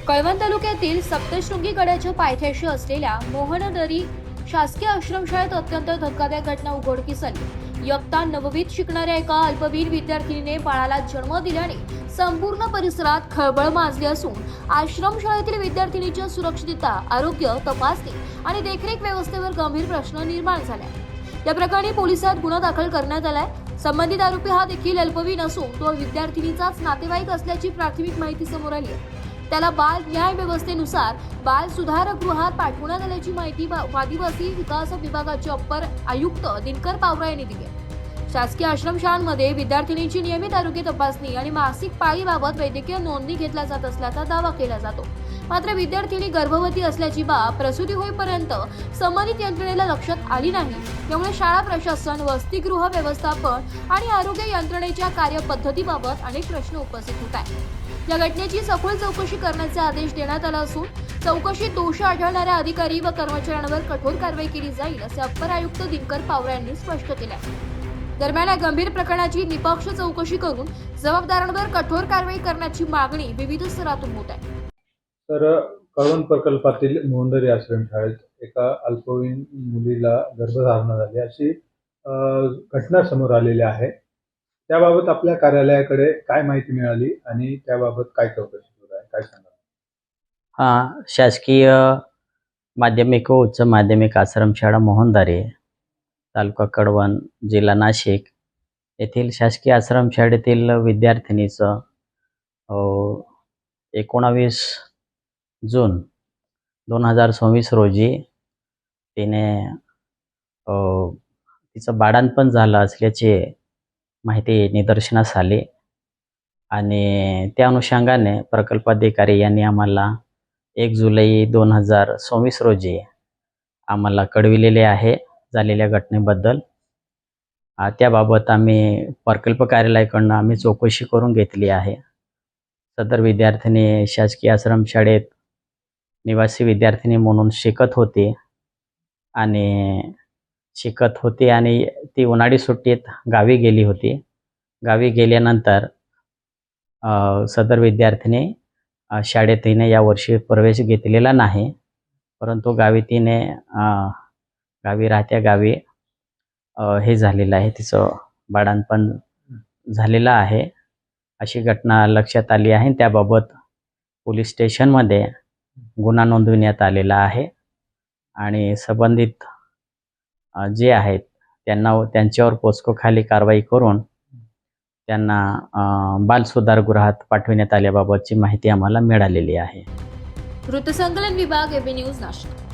कळवण तालुक्यातील सप्तशृंगी गडाच्या पायथ्याशी असलेल्या मोहनदरी शासकीय आश्रमशाळेत अत्यंत धक्कादायक घटना उघडकीस आली। इयत्ता 9वीत शिकणाऱ्या एका अल्पवयीन विद्यार्थिनीने बाळाला जन्म दिल्याने संपूर्ण परिसरात खळबळ माजली असून आश्रमशाळेतील विद्यार्थिनीच्या सुरक्षितता, आरोग्य तपासणी आणि देखरेख व्यवस्थेवर गंभीर प्रश्न निर्माण झाले। या प्रकरणी पोलिसात गुन्हा दाखल करण्यात आलाय। संबंधित आरोपी हा देखील अल्पवयीन असून तो विद्यार्थिनीचाच नातेवाईक असल्याची प्राथमिक माहिती समोर आली आहे। त्याला बाल न्याय व्यवस्थेनुसार बाल सुधारक गृहात पाठवण्यात आल्याची माहिती आदिवासी विकास विभागाचे अप्पर आयुक्त दिनकर पावरा यांनी दिली आहे। शासकीय आश्रमशाळांमध्ये विद्यार्थिनींची नियमित आरोग्य तपासणी आणि मासिक पाळीबाबत वैद्यकीय नोंदणी घेतल्या जात असल्याचा दावा केला जातो। मात्र विद्यार्थिनी गर्भवती असल्याची बाब प्रसूती होईपर्यंत संबंधित यंत्रणेला लक्षात आली नाही। त्यामुळे शाळा प्रशासन, वसतिगृह व्यवस्थापन आणि आरोग्य यंत्रणेच्या कार्यपद्धतीबाबत अनेक प्रश्न उपस्थित होत आहेत। या घटनेची सखोल चौकशी करण्याचे आदेश देण्यात आले असून चौकशीत दोषी आढळणाऱ्या अधिकारी व कर्मचाऱ्यांवर कठोर कारवाई केली जाईल असे अप्पर आयुक्त दिनकर पावरा यांनी स्पष्ट केले आहे। दरम्यान या गंभीर प्रकरणाची निपक्ष चौकशी करून जबाबदारांवर कठोर कारवाई करण्याची मागणी विविध स्तरातून होत आहे। तर कळवण प्रकल्पातील मोहनदरी आश्रमशाळेत एका अल्पवयीन मुलीला गर्भधारणा झाली अशी घटना समोर आलेली आहे। त्याबाबत आपल्या कार्यालयाकडे काय माहिती मिळाली आणि त्याबाबत काय चौकशी सुरू आहे, काय सांगा? शासकीय माध्यमिक व उच्च माध्यमिक आश्रमशाळा मोहनदरी, तालुका कळवण, जिल्हा नाशिक येथील शासकीय आश्रमशाळेतील विद्यार्थिनीचं 19 जून 2024 रोजी तिने तिचं बाळंतपण झालं असल्याची माहिती निदर्शनास आली आणि त्या अनुषंगाने प्रकल्पाधिकारी यांनी आम्हाला 1 जुलै 2024 रोजी आम्हाला कळविलेले आहे झालेल्या घटनेबद्दल। त्याबाबत आम्ही प्रकल्प कार्यालयाकडून आम्ही चौकशी करून घेतली आहे। सदर विद्यार्थिनी शासकीय आश्रमशाळेत निवासी विद्यार्थिनी म्हणून शिकत होती आणि ती उन्हाळी सुट्टीत गावी गेली होती। गावी गेल्यानंतर सदर विद्यार्थिनी शाळेत तिने यावर्षी प्रवेश घेतलेला नाही, परंतु गावी राहत्या गावी हे झालेलं आहे, तिचं बाळंतपण झालेलं आहे अशी घटना लक्षात आली आहे। त्याबाबत पोलीस स्टेशनमध्ये गुन्हा नोंदविण्यात आलेला आहे आणि संबंधित जे आहेत त्यांच्यावर पोस्को खाली कारवाई करून त्यांना बाल सुधारगृहात पाठविण्यात आल्याबाबतची माहिती आम्हाला मिळालेली आहे। वृत्तसंकलन विभाग, एबी न्यूज, नाशिक।